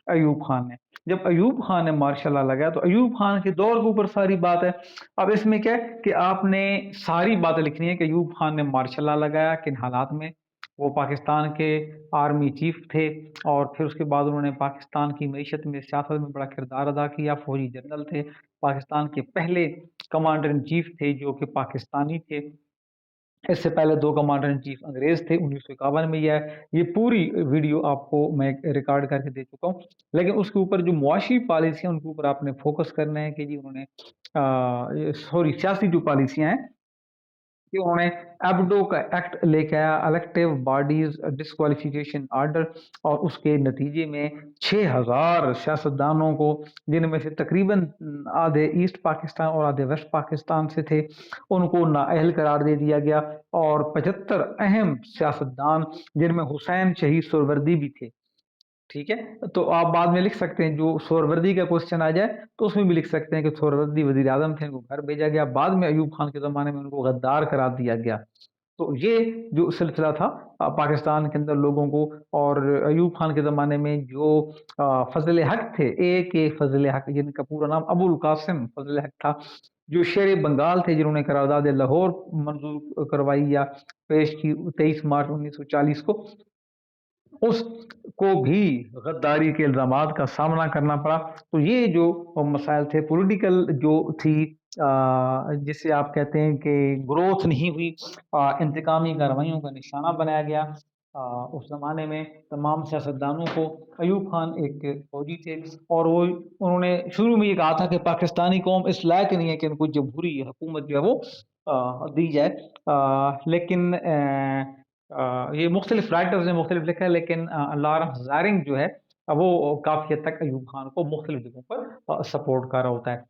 अयूब खान ने। जब अयूब खान ने मार्शल लॉ लगाया तो अयूब खान के दौर के ऊपर सारी बात है। अब इसमें क्या है कि आपने सारी बातें लिखनी है कि अयूब खान ने मार्शल लॉ लगाया किन हालात में, वो पाकिस्तान के आर्मी चीफ थे, और फिर उसके बाद उन्होंने पाकिस्तान की मईशत में, सियासत में बड़ा किरदार अदा किया। फौजी जनरल थे, पाकिस्तान के पहले कमांडर इन चीफ थे जो कि पाकिस्तानी थे। इससे पहले 2 कमांडर इन चीफ अंग्रेज थे। 1951 में ये पूरी वीडियो आपको मैं रिकॉर्ड करके दे चुका हूँ। लेकिन उसके ऊपर जो मुआशी पॉलिसी है उनके ऊपर आपने फोकस करना है कि जी उन्होंने सॉरी सियासी जो पॉलिसियाँ हैं कि उन्होंने एब्डो का एक्ट लेके आया, इलेक्टिव बॉडीज डिस्क्वालिफिकेशन ऑर्डर, और उसके नतीजे में 6000 सियासतदानों को, जिनमें से तकरीबन आधे ईस्ट पाकिस्तान और आधे वेस्ट पाकिस्तान से थे, उनको नाअहल करार दे दिया गया। और 75 अहम सियासतदान, जिनमें हुसैन शहीद सोहरवर्दी भी थे। ठीक है, तो आप बाद में लिख सकते हैं, जो सोहरवर्दी का क्वेश्चन आ जाए तो उसमें भी लिख सकते हैं कि सोहरवर्दी वजीर आजम थे, इनको घर भेजा गया, बाद में अयूब खान के ज़माने में उनको गद्दार करार दिया गया। तो ये जो सिलसिला था पाकिस्तान के अंदर लोगों को, और अयूब खान के ज़माने में जो फजल हक थे, के फजल हक, जिनका पूरा नाम अबुल कासिम फजल हक था, जो शेर बंगाल थे, जिन्होंने करारदाद लाहौर मंजूर करवाई या पेश की 23 मार्च 1940 को, उसको भी गद्दारी के इल्ज़ामात का सामना करना पड़ा। तो ये जो मसाइल थे, पॉलिटिकल जो थी, जिसे आप कहते हैं कि ग्रोथ नहीं हुई, इंतकामी कार्रवाइयों का निशाना बनाया गया। उस ज़माने में तमाम सियासतदानों को, अयूब खान एक फौजी थे, और वो उन्होंने शुरू में ये कहा था कि पाकिस्तानी कौम इस लायक नहीं है कि उनको जमहूरी हुकूमत जो है वो दी जाए। लेकिन ये मुख्तलिफ राइटर्स ने मुख्तलिफ लिखा है, लेकिन लॉरेंस ज़ारिंग जो है वो काफ़ी हद तक अयूब खान को मुख्तलिफ जगहों पर सपोर्ट कर रहा होता है।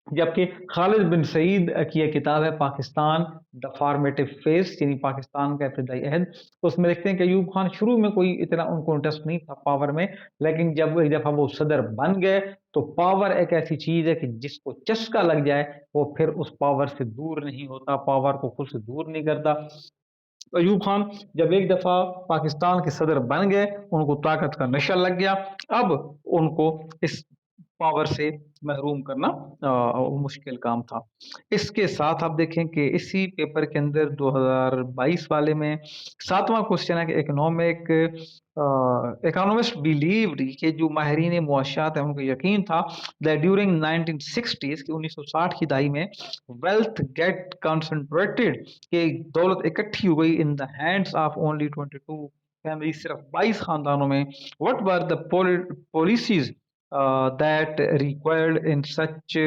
जबकि खालिद बिन सईद की एक किताब है पाकिस्तान द फॉर्मेटिव फेज, यानी पाकिस्तान का इब्तदाई अहद, उसमें लिखते हैं कि अयूब खान शुरू में कोई इतना उनको इंटरेस्ट नहीं था पावर में, लेकिन जब एक दफ़ा वो सदर बन गए तो पावर एक ऐसी चीज़ है कि जिसको चस्का लग जाए वो फिर उस पावर से दूर नहीं होता, पावर को खुद से दूर नहीं करता। अयूब खान जब एक दफ़ा पाकिस्तान के सदर बन गए, उनको ताकत का नशा लग गया। अब उनको इस पावर से महरूम करना मुश्किल काम था। इसके साथ आप देखें कि इसी पेपर के अंदर 2022 वाले में 7वां क्वेश्चन है कि इकोनॉमिस्ट बिलीव्ड, कि जो माहिरीन मुआशात हैं उनको यकीन था दैट ड्यूरिंग 1960s, कि 1960 की दहाई में वेल्थ गेट कंसंट्रेटेड, कि दौलत इकट्ठी हो गई in the hands of only 22 family, सिर्फ 22 खानदानों में। What were the policies that required in such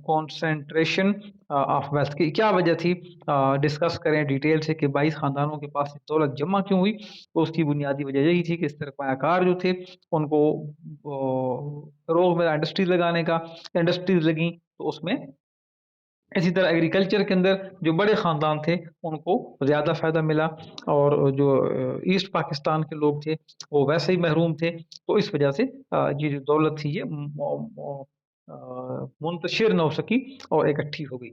concentration of wealth, की क्या वजह थी, डिस्कस करें डिटेल से कि 22 खानदानों के पास दौलत जमा क्यों हुई। तो उसकी बुनियादी वजह यही थी कि सरमायाकार जो थे उनको रोग में इंडस्ट्रीज लगाने का, इंडस्ट्रीज लगी तो उसमें, इसी तरह एग्रीकल्चर के अंदर जो बड़े ख़ानदान थे उनको ज़्यादा फ़ायदा मिला, और जो ईस्ट पाकिस्तान के लोग थे वो वैसे ही महरूम थे। तो इस वजह से ये जो दौलत थी ये मुंतशिर ना हो सकी और इकट्ठी हो गई।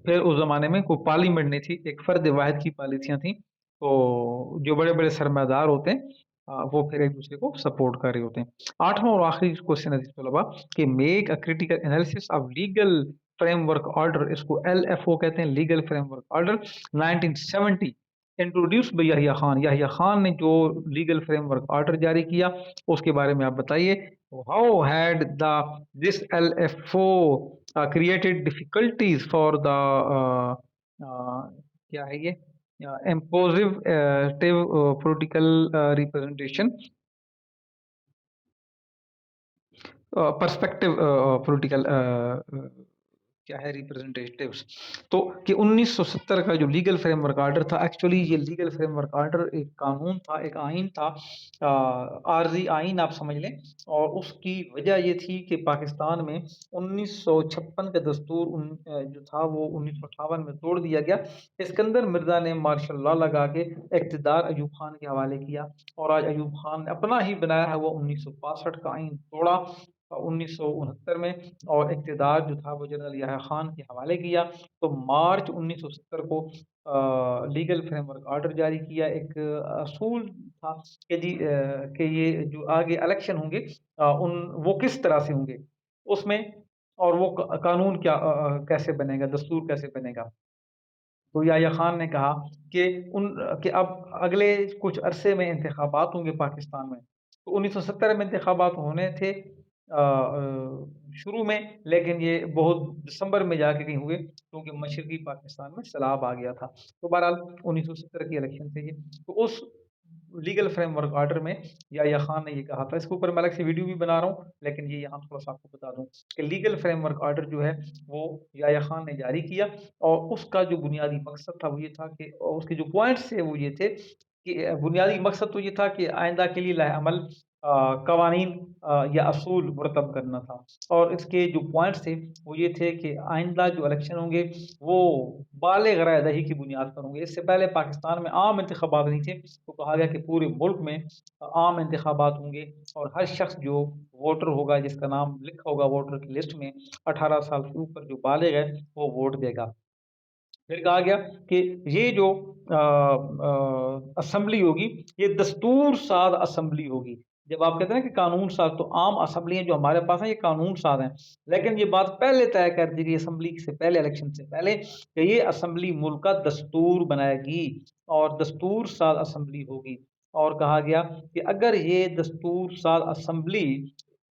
फिर उस ज़माने में कोई पार्लियामेंट नहीं थी, एक फ़र्द वाहिद की पॉलिसियाँ थी। तो जो बड़े-बड़े सरमायादार होते हैं वो फिर एक-दूसरे को सपोर्ट कर रहे होते हैं। 8वां और आखिरी क्वेश्चन है तलबा, कि make a critical analysis of legal framework order, इसको एलएफओ कहते हैं, legal framework order 1970 introduced by Yahya Khan. Yahya Khan ने जो लीगल फ्रेमवर्क ऑर्डर जारी किया उसके बारे में आप बताइए। How had the this LFO created difficulties for the क्या है ये impositive political representation, perspective political क्या है रिप्रेजेंटेटिव्स। तो कि 1970 का जो लीगल फ्रेमवर्क आर्डर था, एक्चुअली ये लीगल फ्रेमवर्क आर्डर एक कानून था, एक आइन था, आर्जी आइन आप समझ लें। और उसकी वजह ये थी कि पाकिस्तान में 1956 का दस्तूर जो था वो 1958 में तोड़ दिया गया। सिकंदर मिर्जा ने मार्शल लॉ लगा के इक़्तिदार अयूब खान के हवाले किया, और आज अयूब खान ने अपना ही बनाया है वो 1962 का आइन तोड़ा 1969 में, और इक़्तिदार जो था वो जनरल याह्या खान के हवाले किया। तो मार्च 1970 को लीगल फ्रेमवर्क आर्डर जारी किया। एक असूल था कि जी कि ये जो आगे इलेक्शन होंगे उन वो किस तरह से होंगे उसमें, और वो कानून क्या कैसे बनेगा, दस्तूर कैसे बनेगा। तो याह्या खान ने कहा कि कि अब अगले कुछ अरसे में इंतखाबात होंगे पाकिस्तान में। तो 1970 में इंतखाबात होने थे शुरू में, लेकिन ये बहुत दिसंबर में जाके कहीं हुए क्योंकि मशरकी पाकिस्तान में सैलाब आ गया था। तो बहरहाल 1970 की इलेक्शन थे ये। तो उस लीगल फ्रेमवर्क आर्डर में याह्या खान ने ये कहा था, इसके ऊपर मैं अलग से वीडियो भी बना रहा हूँ, लेकिन ये यहाँ थोड़ा सा आपको बता दूँ कि लीगल फ्रेमवर्क आर्डर जो है वो याह्या खान ने जारी किया, और उसका जो बुनियादी मकसद था वो ये था कि, और उसके जो पॉइंट्स थे वो ये थे कि बुनियादी मकसद तो ये था कि आइंदा के लिए लाहेअमल कवानीन या असूल मुरतब करना था। और इसके जो पॉइंट्स थे वो ये थे कि आइंदा जो इलेक्शन होंगे वो बालिग राय दही की बुनियाद पर होंगे। इससे पहले पाकिस्तान में आम इंतखाबात नहीं थे, तो कहा गया कि पूरे मुल्क में आम इंतखाबात होंगे, और हर शख्स जो वोटर होगा, जिसका नाम लिखा होगा वोटर की लिस्ट में, 18 साल से ऊपर जो बालिग है वो वोट देगा। फिर कहा गया कि ये जो असेंबली होगी ये दस्तूर साज असेंबली होगी। जब आप कहते हैं ना कि कानून साज, तो आम असेंबलियां जो हमारे पास हैं ये कानून साज हैं, लेकिन ये बात पहले तय कर दी गई असेंबली से पहले, इलेक्शन से पहले, कि ये असेंबली मुल्क का दस्तूर बनाएगी और दस्तूर साज असेंबली होगी। और कहा गया कि अगर ये दस्तूर साज असेंबली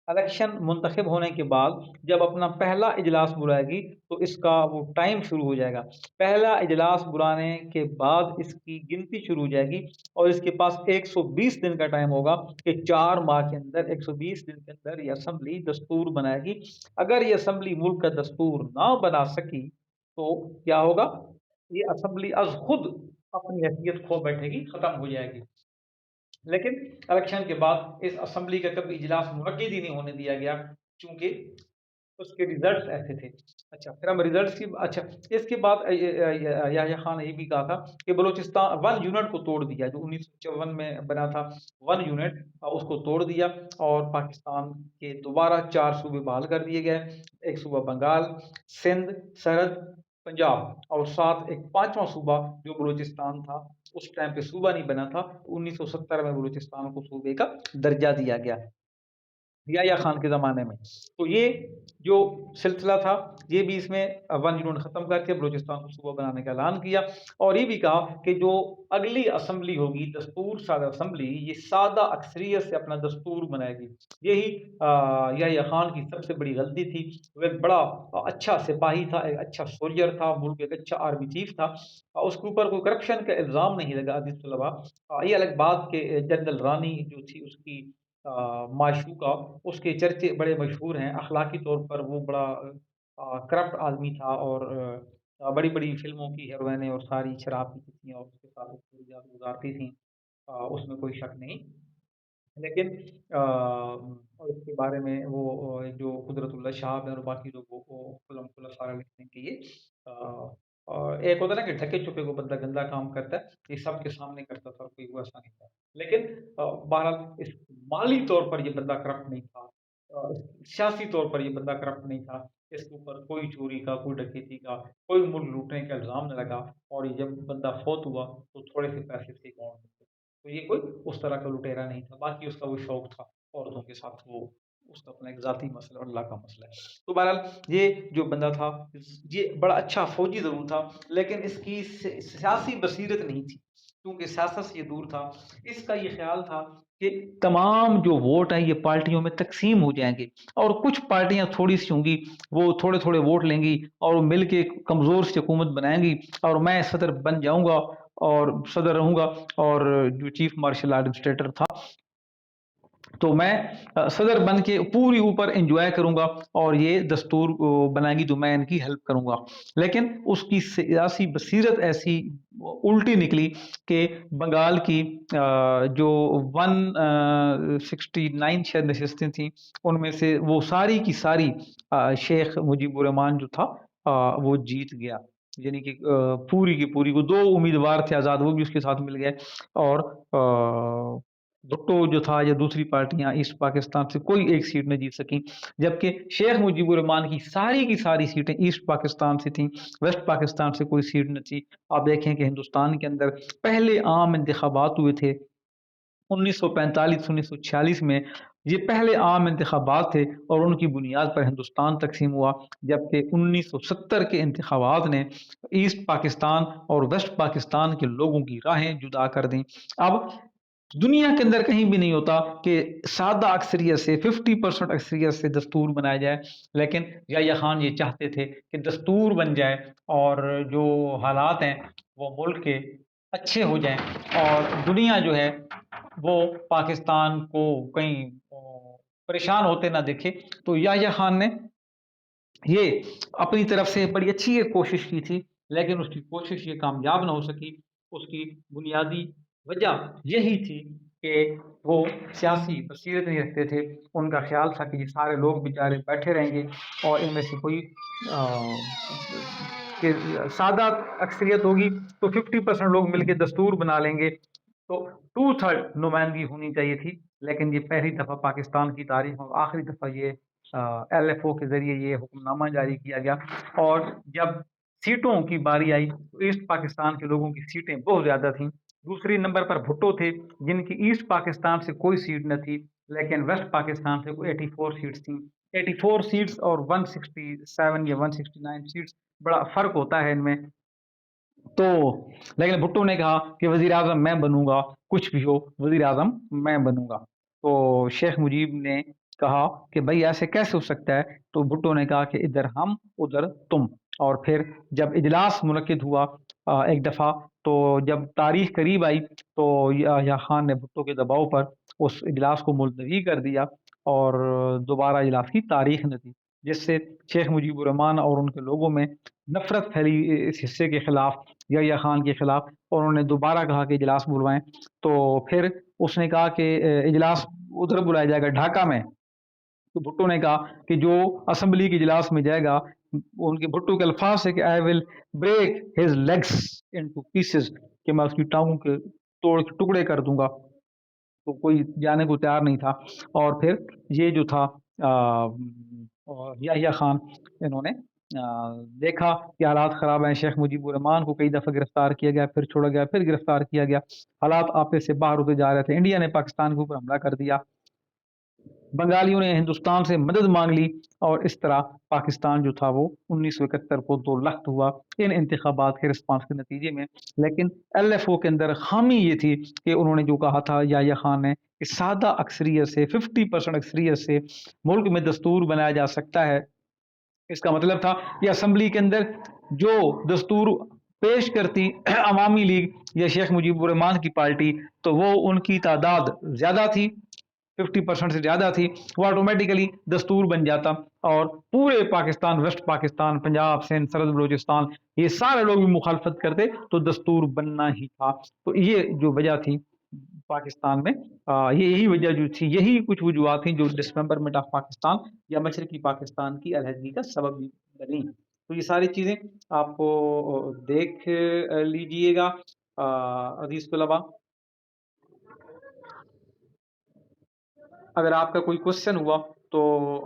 इलेक्शन मुंतखब होने के बाद जब अपना पहला इजलास बुलाएगी तो इसका वो टाइम शुरू हो जाएगा। पहला इजलास बुलाने के बाद इसकी गिनती शुरू हो जाएगी, और इसके पास 120 दिन का टाइम होगा कि 4 माह के अंदर, 120 दिन के अंदर ये असेंबली दस्तूर बनाएगी। अगर ये असेंबली मुल्क का दस्तूर ना बना सकी तो क्या होगा, ये असेंबली अज खुद अपनी हैसियत खो बैठेगी, खत्म हो जाएगी। लेकिन इलेक्शन के बाद इस असेंबली का कभी इजलास मुनक्किद ही नहीं होने दिया गया, चूँकि उसके रिज़ल्ट्स ऐसे थे। अच्छा, फिर हम रिज़ल्ट्स की, अच्छा, इसके बाद याह्या खान ने ये भी कहा था कि बलूचिस्तान 1 यूनिट को तोड़ दिया, जो 1954 में बना था 1 यूनिट, उसको तोड़ दिया, और पाकिस्तान के दोबारा 4 सूबे बहाल कर दिए गए। एक सूबा बंगाल, सिंध, सरहद, पंजाब, और साथ एक 5वां सूबा जो बलूचिस्तान था, उस टाइम पे सूबा नहीं बना था। 1970 में बलूचिस्तान को सूबे का दर्जा दिया गया। याह्या खान के ज़माने में। तो ये जो सिलसिला था, ये भी इसमें 1 यूनिट ख़त्म करके बलूचिस्तान को सूबा बनाने का ऐलान किया, और ये भी कहा कि जो अगली असेंबली होगी, दस्तूर साज़ असेंबली, ये सादा अक्सरियत से अपना दस्तूर बनाएगी। यही याह्या खान की सबसे बड़ी गलती थी। वो एक बड़ा अच्छा सिपाही था, एक अच्छा सोल्जर था, मुल्क का एक अच्छा आर्मी चीफ था। उसके ऊपर कोई करप्शन का इल्ज़ाम नहीं लगा अज़ीज़ तलबा। ये अलग बात कि जनरल रानी जो थी उसकी माशूका, उसके चर्चे बड़े मशहूर हैं। अखलाकी तौर पर वो बड़ा करप्ट आदमी था, और बड़ी-बड़ी फ़िल्मों की हीरोइनें और सारी शराब पीती थीं और उसके साथ वो पूरी रात गुज़ारती थीं। उसमें कोई शक नहीं। लेकिन और इसके बारे में वो जो कुदरतुल्लाह शाह हैं और बाकी लोग वो खुल्लम-खुल्ला सारा लिखते हैं कि ये अ एक होता है ना कि ढके-छुपे को बंदा गंदा काम करता है, ये सबके सामने करता था, कोई वो ऐसा नहीं था। लेकिन बहरहाल इस माली तौर पर ये बंदा करप्ट नहीं था, सियासी तौर पर ये बंदा करप्ट नहीं था। इसके ऊपर कोई चोरी का, कोई डकैती का, कोई मुल्क लूटने का इल्ज़ाम नहीं लगा, और ये जब बंदा फ़ौत हुआ तो थोड़े से पैसे थे अकाउंट में। तो ये कोई उस तरह का लुटेरा नहीं था, बाकी उसका वो शौक था औरतों के साथ, वो उसका अपना एक ज़ाती मसला और अल्लाह का मसला है। तो बहरहाल ये जो बंदा था, ये बड़ा अच्छा फ़ौजी ज़रूर था, लेकिन इसकी सियासी बसीरत नहीं थी, क्योंकि सियासत से ये दूर था। इसका ये ख़्याल था कि तमाम जो वोट हैं ये पार्टियों में तक़सीम हो जाएँगे, और कुछ पार्टियाँ थोड़ी-सी होंगी, वो थोड़े-थोड़े वोट लेंगी और मिल के कमज़ोर सी हुकूमत बनाएँगी, और मैं सदर बन जाऊँगा और सदर रहूँगा, और जो चीफ मार्शल एडमिनिस्ट्रेटर था تو میں صدر بن کے پوری اوپر انجوائے کروں گا اور یہ دستور بنائیں گی تو میں ان کی ہیلپ کروں گا. لیکن اس کی سیاسی بصیرت ایسی الٹی نکلی کہ بنگال کی جو 169 شاید نشستیں تھیں ان میں سے وہ ساری کی ساری شیخ مجیب الرحمان جو تھا وہ جیت گیا. یعنی کہ پوری کی پوری وہ 2 امیدوار تھے آزاد وہ بھی اس کے ساتھ مل گئے. اور بھٹو جو تھا یا دوسری پارٹیاں ایسٹ پاکستان سے کوئی ایک سیٹ نہ جیت سکیں، جبکہ شیخ مجیب الرحمان کی ساری سیٹیں ایسٹ پاکستان سے تھیں، ویسٹ پاکستان سے کوئی سیٹ نہ تھی. آپ دیکھیں کہ ہندوستان کے اندر پہلے عام انتخابات ہوئے تھے 1945-1946 میں، یہ پہلے عام انتخابات تھے اور ان کی بنیاد پر ہندوستان تقسیم ہوا، جبکہ 1970 کے انتخابات نے ایسٹ پاکستان اور ویسٹ پاکستان کے لوگوں کی راہیں جدا کر دیں. اب دنیا کے اندر کہیں بھی نہیں ہوتا کہ سادہ اکثریت سے 50% اکثریت سے دستور بنایا جائے، لیکن یحییٰ خان یہ چاہتے تھے کہ دستور بن جائے اور جو حالات ہیں وہ ملک کے اچھے ہو جائیں اور دنیا جو ہے وہ پاکستان کو کہیں پریشان ہوتے نہ دیکھے. تو یحییٰ خان نے یہ اپنی طرف سے بڑی اچھی ایک کوشش کی تھی، لیکن اس کی کوشش یہ کامیاب نہ ہو سکی. اس کی بنیادی وجہ یہی تھی کہ وہ سیاسی بصیرت نہیں رکھتے تھے. ان کا خیال تھا کہ یہ سارے لوگ بیچارے بیٹھے رہیں گے اور ان میں سے کوئی کہ سادہ اکثریت ہوگی تو 50% لوگ مل کے دستور بنا لیں گے، تو 2/3 نمائندگی ہونی چاہیے تھی. لیکن یہ پہلی دفعہ پاکستان کی تاریخ اور آخری دفعہ یہ LFO کے ذریعے یہ حکم نامہ جاری کیا گیا. اور جب سیٹوں کی باری آئی تو ایسٹ پاکستان کے لوگوں کی سیٹیں بہت زیادہ تھیں. دوسری نمبر پر بھٹو تھے جن کی ایسٹ پاکستان سے کوئی سیٹ نہ تھی، لیکن ویسٹ پاکستان سے 84 سیٹس تھیں. 84 سیٹس اور 167 یا 169 سیٹس بڑا فرق ہوتا ہے ان میں. تو لیکن بھٹو نے کہا کہ وزیر اعظم میں بنوں گا، کچھ بھی ہو وزیر اعظم میں بنوں گا. تو شیخ مجیب نے کہا کہ بھائی ایسے کیسے ہو سکتا ہے؟ تو بھٹو نے کہا کہ ادھر ہم ادھر تم. اور پھر جب اجلاس منعقد ہوا ایک دفعہ، تو جب تاریخ قریب آئی تو یحییٰ خان نے بھٹو کے دباؤ پر اس اجلاس کو ملتوی کر دیا اور دوبارہ اجلاس کی تاریخ نہ دی، جس سے شیخ مجیب الرحمان اور ان کے لوگوں میں نفرت پھیلی اس حصے کے خلاف، یحییٰ خان کے خلاف، اور انہوں نے دوبارہ کہا کہ اجلاس بلوائیں. تو پھر اس نے کہا کہ اجلاس ادھر بلایا جائے گا ڈھاکہ میں. تو بھٹو نے کہا کہ جو اسمبلی کے اجلاس میں جائے گا، ان کے بھٹو کے الفاظ ہے کہ I will break his legs into pieces, کہ میں اس کی ٹانگوں کے توڑ کے ٹکڑے کر دوں گا. تو کوئی جانے کو تیار نہیں تھا. اور پھر یہ جو تھا یحییٰ خان، انہوں نے دیکھا کہ حالات خراب ہیں. شیخ مجیب الرحمان کو کئی دفعہ گرفتار کیا گیا، پھر چھوڑا گیا، پھر گرفتار کیا گیا. حالات آپے سے باہر ہوتے جا رہے تھے. انڈیا نے پاکستان کے اوپر حملہ کر دیا، بنگالیوں نے ہندوستان سے مدد مانگ لی، اور اس طرح پاکستان جو تھا وہ 1971 کو 2 لخت ہوا ان انتخابات کے رسپانس کے نتیجے میں. لیکن LFO کے اندر خامی یہ تھی کہ انہوں نے جو کہا تھا یحییٰ خان نے کہ سادہ اکثریت سے 50% اکثریت سے ملک میں دستور بنایا جا سکتا ہے. اس کا مطلب تھا کہ اسمبلی کے اندر جو دستور پیش کرتی عوامی لیگ یا شیخ مجیب الرحمان کی پارٹی، تو وہ ان کی تعداد زیادہ تھی، 50% سے زیادہ تھی، وہ آٹومیٹیکلی دستور بن جاتا اور پورے پاکستان، ویسٹ پاکستان، پنجاب، سندھ، سرحد بلوچستان، یہ سارے لوگ بھی مخالفت کرتے تو دستور بننا ہی تھا. تو یہ جو وجہ تھی پاکستان میں، یہی وجہ جو تھی، یہی کچھ وجوہات تھیں جو ڈسممبرمنٹ آف پاکستان یا مشرقی پاکستان کی علیحدگی کا سبب بھی بنی. تو یہ ساری چیزیں آپ کو دیکھ لیجئے گا عزیز طلباء. اگر آپ کا کوئی کوشچن ہوا تو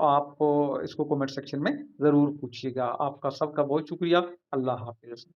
آپ اس کو کومنٹ سیکشن میں ضرور پوچھیے گا. آپ کا سب کا بہت شکریہ. اللہ حافظ.